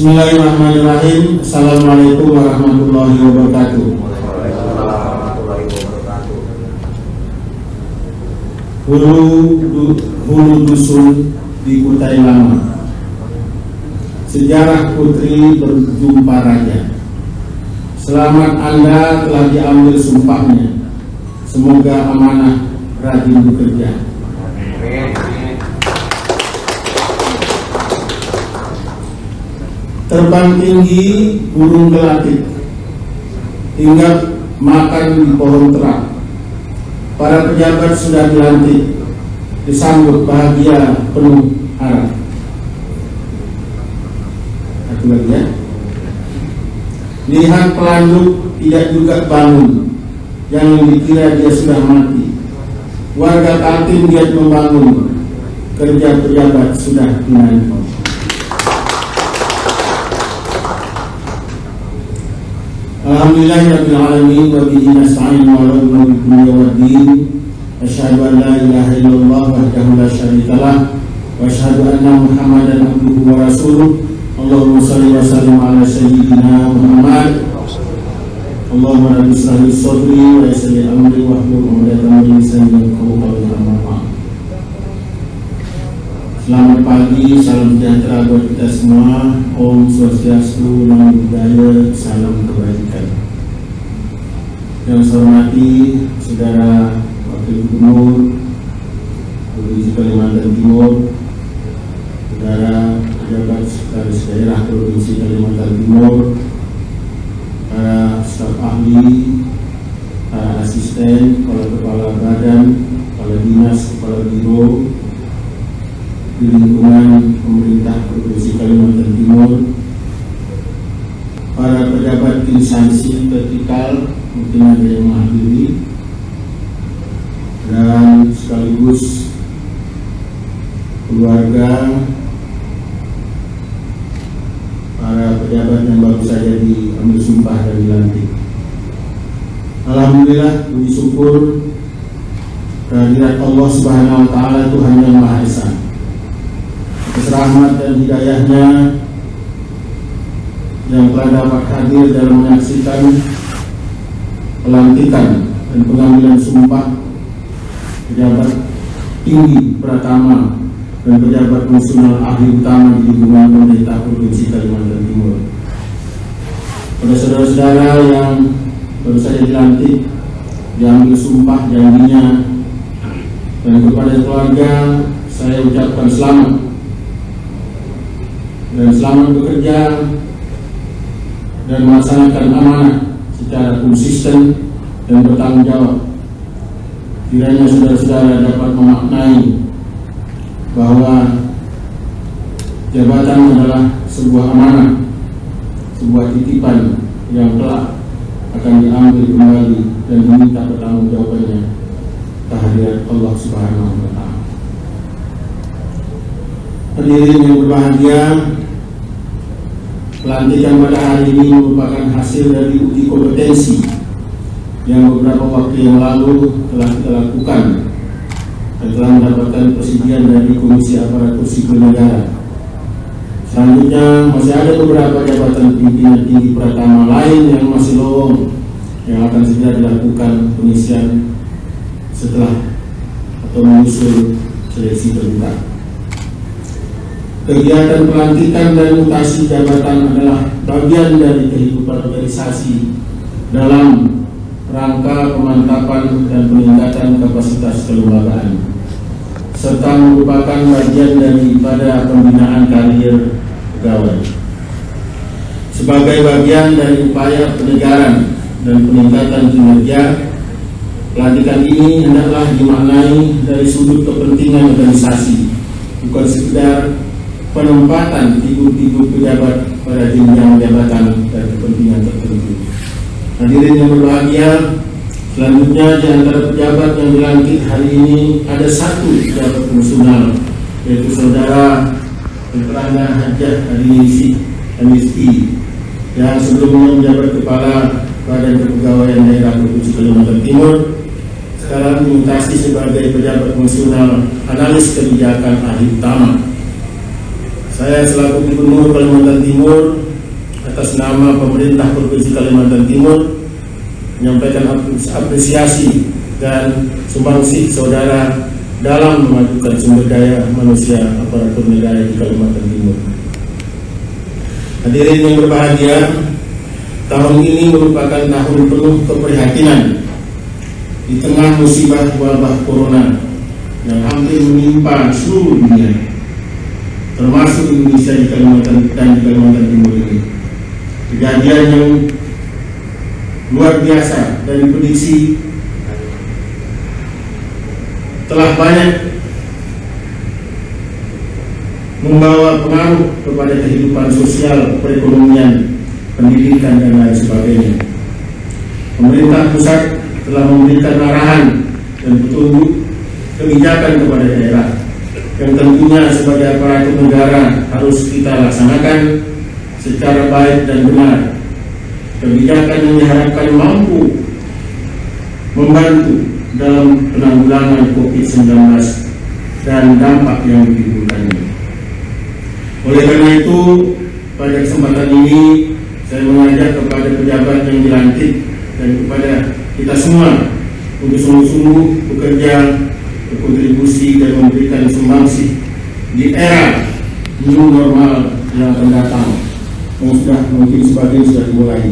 Bismillahirrahmanirrahim. Assalamualaikum warahmatullahi wabarakatuh. Hulu dusun di Kutai Lama. Sejarah putri berjumpa raja. Selamat Anda telah diambil sumpahnya. Semoga amanah, rajin bekerja. Terbang tinggi burung gelatik, hinggap makan di pohon terak. Para pejabat sudah dilantik, disambut bahagia penuh harap. Satu lagi ya. Lihat pelanduk tidak juga bangun, jangan dikira dia sudah mati. Warga Kaltim giat membangun, kerja pejabat sudah dinanti. Alhamdulillahirabbil alamin wa bihi nasta'in ala umuri dunya waddin. Asyhadu an la ilaha illallah wahdahu la syarikalah wa asyhadu anna Muhammadan abduhu wa rasuluh. Allahumma shalli wa sallim ala sayyidina Muhammad. Allahumma rabbi shrah li sadri wa yassir li amri wahlul 'uqdatam min lisani yafqahu qawli. Selamat pagi, salam sejahtera buat kita semua. Om Swastiastu, Namo Buddhaya, salam kebaikan. Yang saya hormati Saudara Wakil Gubernur Provinsi Kalimantan Timur, Saudara Pejabat Sekretaris Daerah Provinsi Kalimantan Timur, para staf ahli, para asisten, kepala badan, kepala dinas, kepala biro di lingkungan pemerintah Provinsi Kalimantan Timur, para pejabat instansi vertikal, mungkin ada yang menghadiri, dan sekaligus keluarga para pejabat yang baru saja diambil sumpah dan dilantik. Alhamdulillah, puji syukur kehadirat Allah Subhanahu wa Ta'ala, Tuhan yang Maha Esa. Atas rahmat dan hidayahnya yang telah dapat hadir dalam menyaksikan pelantikan dan pengambilan sumpah pejabat tinggi Pratama dan pejabat fungsional ahli utama di lingkungan pemerintah Provinsi Kalimantan Timur. Pada saudara-saudara yang baru saja dilantik, diambil sumpah janjinya, dan kepada keluarga saya ucapkan selamat dan selamat bekerja dan melaksanakan amanah secara konsisten dan bertanggung jawab. Kiranya saudara-saudara dapat memaknai bahwa jabatan adalah sebuah amanah, sebuah titipan yang kelak akan diambil kembali dan diminta pertanggungjawabannya kehadirat Allah Subhanahu wa Ta'ala. Hadirin yang berbahagia, pelantikan pada hari ini merupakan hasil dari uji kompetensi yang beberapa waktu yang lalu telah kita lakukan dan telah mendapatkan persetujuan dari Komisi Aparatur Sipil Negara. Selanjutnya masih ada beberapa jabatan pimpinan tinggi Pratama lain yang masih lowong yang akan segera dilakukan pengisian setelah atau menyusul seleksi terbuka. Kegiatan pelantikan dan mutasi jabatan adalah bagian dari kehidupan organisasi dalam rangka pemantapan dan peningkatan kapasitas kelembagaan, serta merupakan bagian daripada pembinaan karier pegawai. Sebagai bagian dari upaya penyegaran dan peningkatan kinerja, pelantikan ini hendaklah dimaknai dari sudut kepentingan organisasi, bukan sekedar penempatan figur-figur pejabat pada jenjang jabatan dan kepentingan tertentu. Hadirin yang berbahagia, selanjutnya di antara pejabat yang dilantik hari ini ada satu pejabat fungsional, yaitu Saudara Dr. Hajjah Adinisi MSI, yang sebelumnya menjabat Kepala Badan Kepegawaian Daerah Provinsi Kalimantan Timur, sekarang dimutasi sebagai pejabat fungsional analis kebijakan ahli utama. Saya selaku Gubernur Kalimantan Timur atas nama pemerintah Provinsi Kalimantan Timur menyampaikan apresiasi dan sumbangsih saudara dalam memajukan sumber daya manusia aparatur negara di Kalimantan Timur. Hadirin yang berbahagia, tahun ini merupakan tahun penuh keprihatinan di tengah musibah wabah corona yang hampir menimpa seluruh dunia, termasuk Indonesia di Kalimantan Timur ini. Kejadian yang luar biasa dan diprediksi telah banyak membawa pengaruh kepada kehidupan sosial, perekonomian, pendidikan, dan lain sebagainya. Pemerintah pusat telah memberikan arahan dan petunjuk kebijakan kepada daerah yang tentunya sebagai aparatur negara harus kita laksanakan secara baik dan benar. Kebijakan yang diharapkan mampu membantu dalam penanggulangan COVID-19 dan dampak yang ditimbulkannya. Oleh karena itu, pada kesempatan ini saya mengajak kepada pejabat yang dilantik dan kepada kita semua untuk sungguh-sungguh bekerja, berkontribusi dan memberikan sumbangsih di era new normal yang akan datang, yang sudah mungkin sebagian sudah dimulai.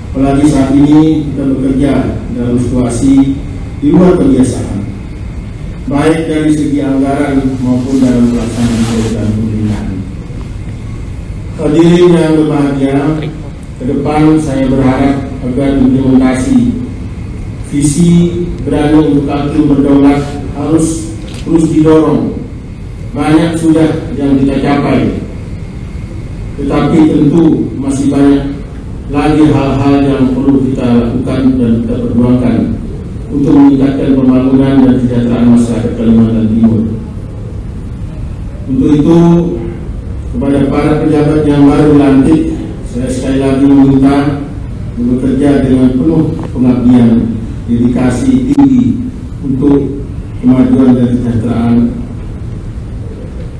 Apalagi saat ini kita bekerja dalam situasi di luar kebiasaan, baik dari segi anggaran maupun dalam pelaksanaan program pemerintahan. Hadirin yang berbahagia, ke depan saya berharap agar implementasi visi berani untuk Kaltim berdaulat harus terus didorong. Banyak sudah yang kita capai, tetapi tentu masih banyak lagi hal-hal yang perlu kita lakukan dan kita perjuangkan untuk meningkatkan pembangunan dan kesejahteraan masyarakat Kalimantan Timur. Untuk itu, kepada para pejabat yang baru dilantik, saya sekali lagi meminta bekerja dengan penuh pengabdian, dedikasi tinggi untuk kemajuan dan kesejahteraan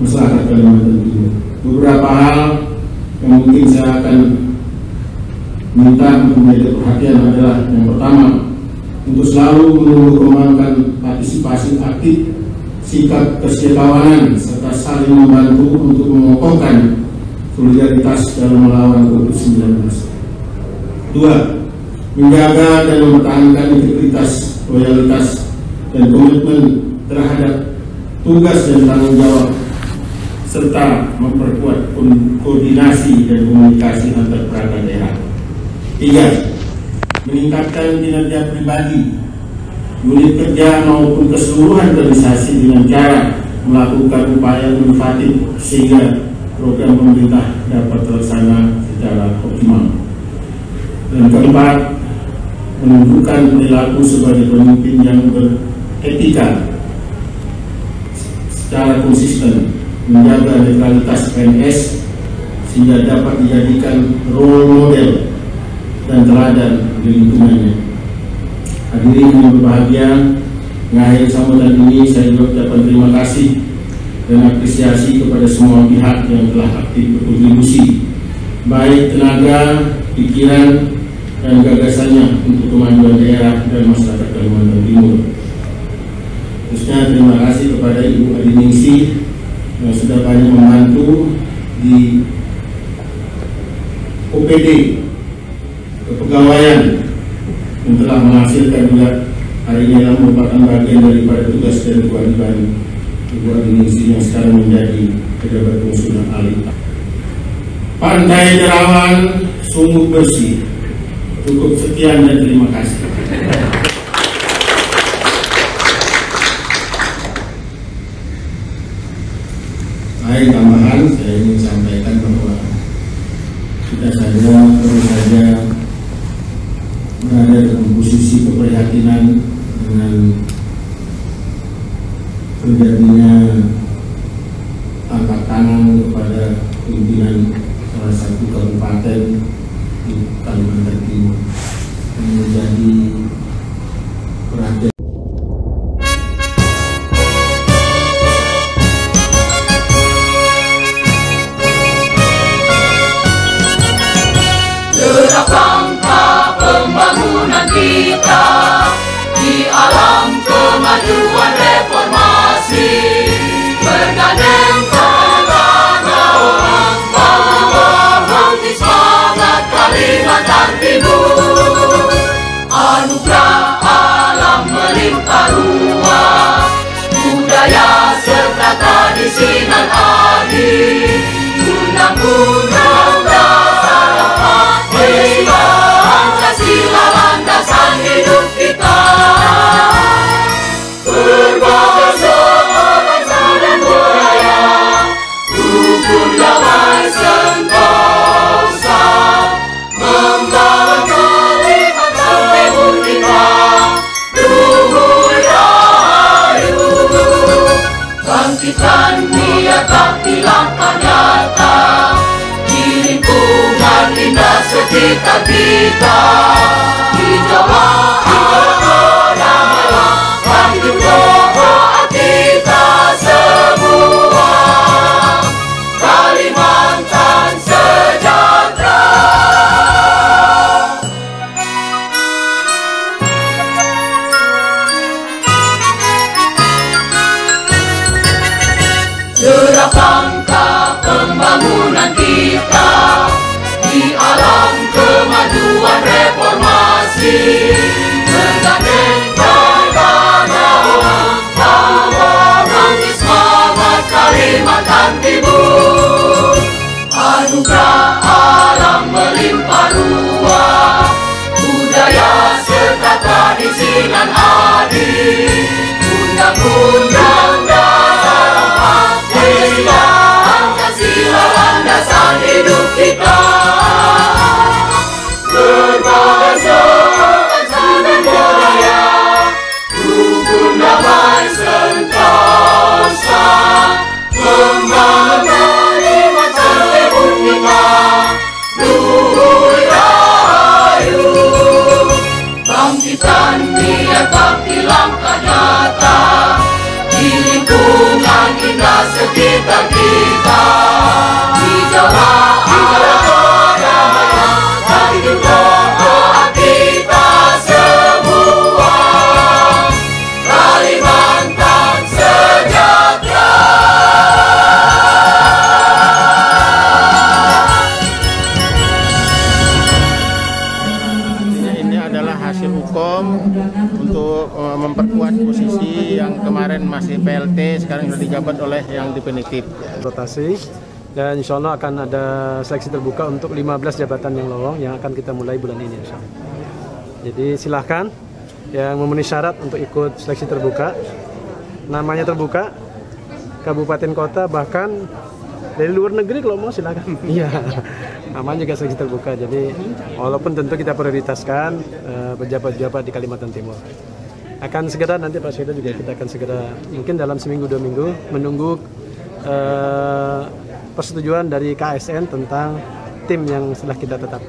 masyarakat Kalimantan Timur. Beberapa hal yang mungkin saya akan minta untuk menjadi perhatian adalah yang pertama, untuk selalu menumbuh kembangkan partisipasi aktif, sikap kesetiakawanan, serta saling membantu untuk mengokohkan solidaritas dalam melawan COVID-19. 2. Menjaga dan mempertahankan integritas, loyalitas, dan komitmen terhadap tugas dan tanggung jawab, serta memperkuat koordinasi dan komunikasi antar perangkat daerah. 3. Meningkatkan kinerja pribadi, unit kerja maupun keseluruhan organisasi dengan cara melakukan upaya inovatif sehingga program pemerintah dapat terlaksana secara optimal. Dan keempat, menunjukkan perilaku sebagai pemimpin yang beretika secara konsisten, menjaga netralitas PNS sehingga dapat dijadikan role model dan teladan di lingkungannya. Hadirin yang berbahagia, mengakhiri sambutan ini saya juga ucapkan terima kasih dan apresiasi kepada semua pihak yang telah aktif berkontribusi, baik tenaga, pikiran, dan gagasannya untuk kemajuan daerah dan masyarakat Kalimantan Timur. Khususnya terima kasih kepada Ibu Adi Ningsih yang sudah banyak membantu di OPD kepegawaian yang telah menghasilkan juga hari ini yang merupakan bagian daripada tugas dan kewajiban Ibu Adi Ningsih yang sekarang menjadi pejabat fungsional alih. Pantai Derawan sungguh bersih. Cukup sekian dan terima kasih. Baik, tambahan saya ingin sampaikan bahwa kita terus saja berada dalam posisi keprihatinan dengan terjadinya angkat tangan kepada pimpinan salah satu kabupaten di Kalimantan Timur yang menjadi perhatian. kita di alam kemajuan reformasi, bergandeng tangan orang bahu di semangat Kalimantan Timur. Anugerah alam melimpah ruah, budaya serta tradisi nan adil, undang-undang dasar 45 Pancasila landasan hidup kita. Berbangsa bangsa dan budaya, rukun damai sentosa, membangun Kalimantan Timur kita, luhur rahayu. Bangkitkan niat bakti langkah nyata, di lingkungan indah sekitar kita, di Jawa hidup doa kita semua, Kalimantan sejahtera. Derap langkah pembangunan kita di alam kemajuan reformasi, bergandeng tangan orang bangkit semangat Kalimantan Timur. Anugerah alam melimpah ruah, budaya serta tradisi nan adil, undang-undang dasar 45 Pancasila landasan hidup kita. Berbangsa bangsa dan budaya, rukun damai sentosa, membangun Kalimantan Timur kita, luhur rahayu. Bangkitkan niat bakti langkah nyata, di lingkungan indah sekitar kita, di Jawa hidup doa kita semua, Kalimantan sejahtera. Ini adalah hasil hukum untuk memperkuat posisi yang kemarin masih PLT, sekarang sudah dijabat oleh yang definitif. Rotasi, dan insya Allah akan ada seleksi terbuka untuk 15 jabatan yang lowong yang akan kita mulai bulan ini insya Allah. Jadi silahkan yang memenuhi syarat untuk ikut seleksi terbuka, namanya terbuka, kabupaten kota bahkan dari luar negeri kalau mau silahkan. Iya, namanya juga seleksi terbuka. Jadi walaupun tentu kita prioritaskan pejabat-pejabat di Kalimantan Timur. Akan segera nanti Pak Syeda juga kita akan segera mungkin dalam seminggu 2 minggu menunggu persetujuan dari KSN tentang tim yang setelah kita tetap.